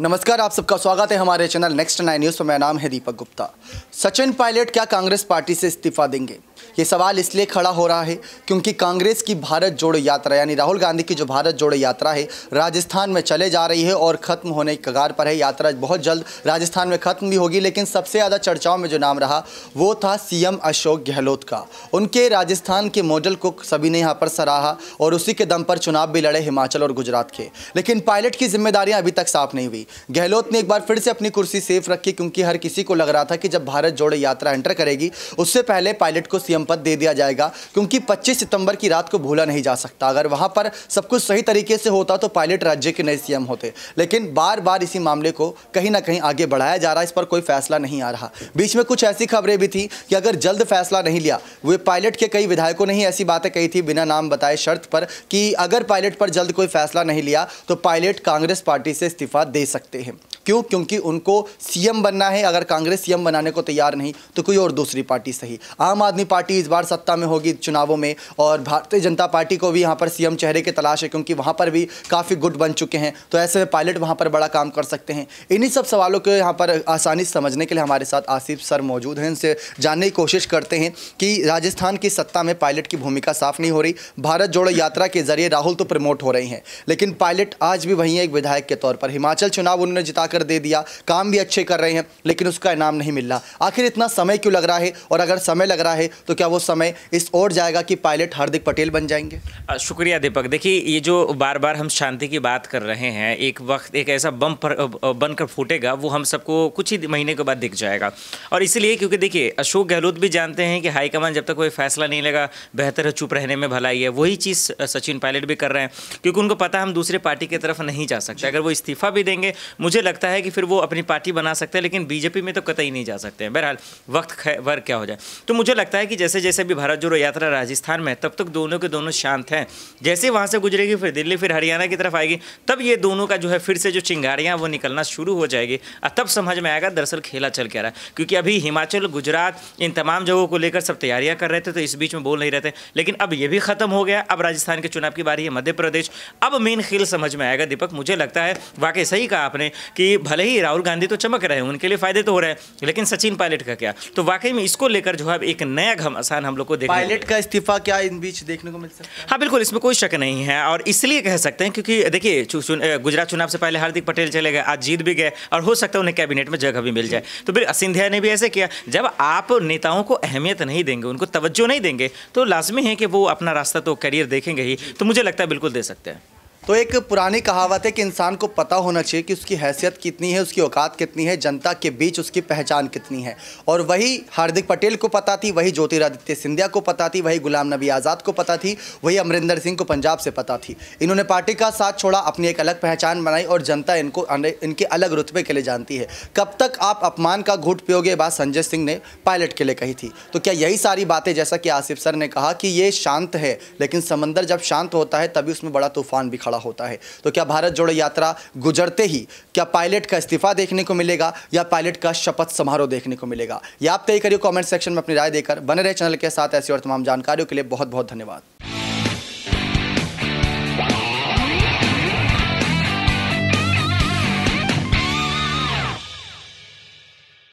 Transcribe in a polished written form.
नमस्कार, आप सबका स्वागत है हमारे चैनल नेक्स्ट 9 न्यूज़ पर। मेरा नाम है दीपक गुप्ता। सचिन पायलट क्या कांग्रेस पार्टी से इस्तीफा देंगे? ये सवाल इसलिए खड़ा हो रहा है क्योंकि कांग्रेस की भारत जोड़ो यात्रा यानी राहुल गांधी की जो भारत जोड़ो यात्रा है राजस्थान में चले जा रही है और ख़त्म होने की कगार पर है। यात्रा बहुत जल्द राजस्थान में ख़त्म भी होगी, लेकिन सबसे ज़्यादा चर्चाओं में जो नाम रहा वो था सीएम अशोक गहलोत का। उनके राजस्थान के मॉडल को सभी ने यहाँ पर सराहा और उसी के दम पर चुनाव भी लड़े हिमाचल और गुजरात के। लेकिन पायलट की जिम्मेदारियाँ अभी तक साफ नहीं हुई। गहलोत ने एक बार फिर से अपनी कुर्सी सेफ रखी क्योंकि हर किसी को लग रहा था कि जब भारत जोड़ो यात्रा एंटर करेगी उससे पहले पायलट को सीएम पद दे दिया जाएगा, क्योंकि 25 सितंबर की रात को भूला नहीं जा सकता। अगर वहां पर सब कुछ सही तरीके से होता तो पायलट राज्य के नए सीएम होते, लेकिन बार बार इसी मामले को कहीं ना कहीं आगे बढ़ाया जा रहा है। इस पर कोई फैसला नहीं आ रहा। बीच में कुछ ऐसी खबरें भी थी कि अगर जल्द फैसला नहीं लिया, वे पायलट के कई विधायकों ने ही ऐसी बातें कही थी बिना नाम बताए शर्त पर कि अगर पायलट पर जल्द कोई फैसला नहीं लिया तो पायलट कांग्रेस पार्टी से इस्तीफा दे सकते हैं। क्यों? क्योंकि उनको सीएम बनना है। अगर कांग्रेस सीएम बनाने को तैयार नहीं तो कोई और दूसरी पार्टी सही। आम आदमी पार्टी इस बार सत्ता में होगी चुनावों में और भारतीय जनता पार्टी को भी यहाँ पर सीएम चेहरे की तलाश है क्योंकि वहाँ पर भी काफ़ी गुट बन चुके हैं। तो ऐसे में पायलट वहाँ पर बड़ा काम कर सकते हैं। इन्हीं सब सवालों को यहाँ पर आसानी से समझने के लिए हमारे साथ आसिफ सर मौजूद हैं। इनसे जानने की कोशिश करते हैं कि राजस्थान की सत्ता में पायलट की भूमिका साफ नहीं हो रही। भारत जोड़ो यात्रा के जरिए राहुल तो प्रमोट हो रहे हैं, लेकिन पायलट आज भी वही है एक विधायक के तौर पर। हिमाचल चुनाव उन्होंने जिता कर दे दिया, काम भी अच्छे कर रहे हैं, लेकिन उसका इनाम नहीं मिल रहा। आखिर इतना समय क्यों लग रहा है? और अगर समय लग रहा है तो क्या वो समय इस ओर जाएगा कि पायलट हार्दिक पटेल बन जाएंगे? शुक्रिया दीपक। देखिए, ये जो बार बार हम शांति की बात कर रहे हैं, एक वक्त एक ऐसा बम बनकर फूटेगा, वो हम सबको कुछ ही महीने के बाद दिख जाएगा। और इसलिए क्योंकि देखिए, अशोक गहलोत भी जानते हैं कि हाईकमान जब तक कोई फैसला नहीं लेगा बेहतर है चुप रहने में भलाई है। वही चीज़ सचिन पायलट भी कर रहे हैं क्योंकि उनको पता है हम दूसरे पार्टी की तरफ नहीं जा सकते। अगर वो इस्तीफा भी देंगे, मुझे लगता है कि फिर वो अपनी पार्टी बना सकते हैं, लेकिन बीजेपी में तो कतई नहीं जा सकते हैं। बहरहाल वक्त खैर क्या हो जाए। तो मुझे लगता है कि जैसे जैसे भी भारत जोड़ो यात्रा राजस्थान में, तब तक दोनों के दोनों शांत हैं। जैसे वहाँ से गुजरेगी फिर दिल्ली फिर हरियाणा की तरफ आएगी, तब ये दोनों का जो है फिर से जो चिंगारियाँ वो निकलना शुरू हो जाएगी। और तब समझ में आएगा दरअसल खेला चल क्या रहा है। क्योंकि अभी हिमाचल गुजरात इन तमाम जगहों को लेकर सब तैयारियाँ कर रहे थे, तो इस बीच में बोल नहीं रहे थे। लेकिन अब ये भी खत्म हो गया। अब राजस्थान के चुनाव की बारी है, मध्य प्रदेश। अब मेन खेल समझ में आएगा। दीपक, मुझे लगता है वाकई सही कहा आपने कि भले ही राहुल गांधी तो चमक रहे हैं, उनके लिए फायदे तो हो रहे हैं, लेकिन सचिन पायलट का क्या? तो वाकई में इसको लेकर जो है एक नया घमासान हम लोग को देखने पायलट का इस्तीफा क्या इन बीच देखने को मिल सकता है? हाँ बिल्कुल, इसमें कोई शक नहीं है। और इसलिए कह सकते हैं क्योंकि देखिए, गुजरात चुनाव से पहले हार्दिक पटेल चले गए, आज जीत भी गए और हो सकता है उन्हें कैबिनेट में जगह भी मिल जाए। तो फिर सिंधिया ने भी ऐसे किया। जब आप नेताओं को अहमियत नहीं देंगे, उनको तवज्जो नहीं देंगे, तो लाजमी है कि वो अपना रास्ता तो करियर देखेंगे ही। तो मुझे लगता है बिल्कुल दे सकते हैं। तो एक पुरानी कहावत है कि इंसान को पता होना चाहिए कि उसकी हैसियत कितनी है, उसकी औकात कितनी है, जनता के बीच उसकी पहचान कितनी है। और वही हार्दिक पटेल को पता थी, वही ज्योतिरादित्य सिंधिया को पता थी, वही गुलाम नबी आज़ाद को पता थी, वही अमरिंदर सिंह को पंजाब से पता थी। इन्होंने पार्टी का साथ छोड़ा, अपनी एक अलग पहचान बनाई और जनता इनको इनके अलग रुतबे के लिए जानती है। कब तक आप अपमान का घूंट पियोगे, बात संजय सिंह ने पायलट के लिए कही थी। तो क्या यही सारी बातें, जैसा कि आसिफ सर ने कहा कि ये शांत है, लेकिन समंदर जब शांत होता है तभी उसमें बड़ा तूफान भी खड़ा होता है। तो क्या भारत जोड़ो यात्रा गुजरते ही क्या पायलट का इस्तीफा देखने को मिलेगा या पायलट का शपथ समारोह देखने को मिलेगा? ये आप तय करिए कमेंट सेक्शन में अपनी राय देकर। बने रहे चैनल के साथ। ऐसी और तमाम जानकारियों के लिए बहुत बहुत धन्यवाद।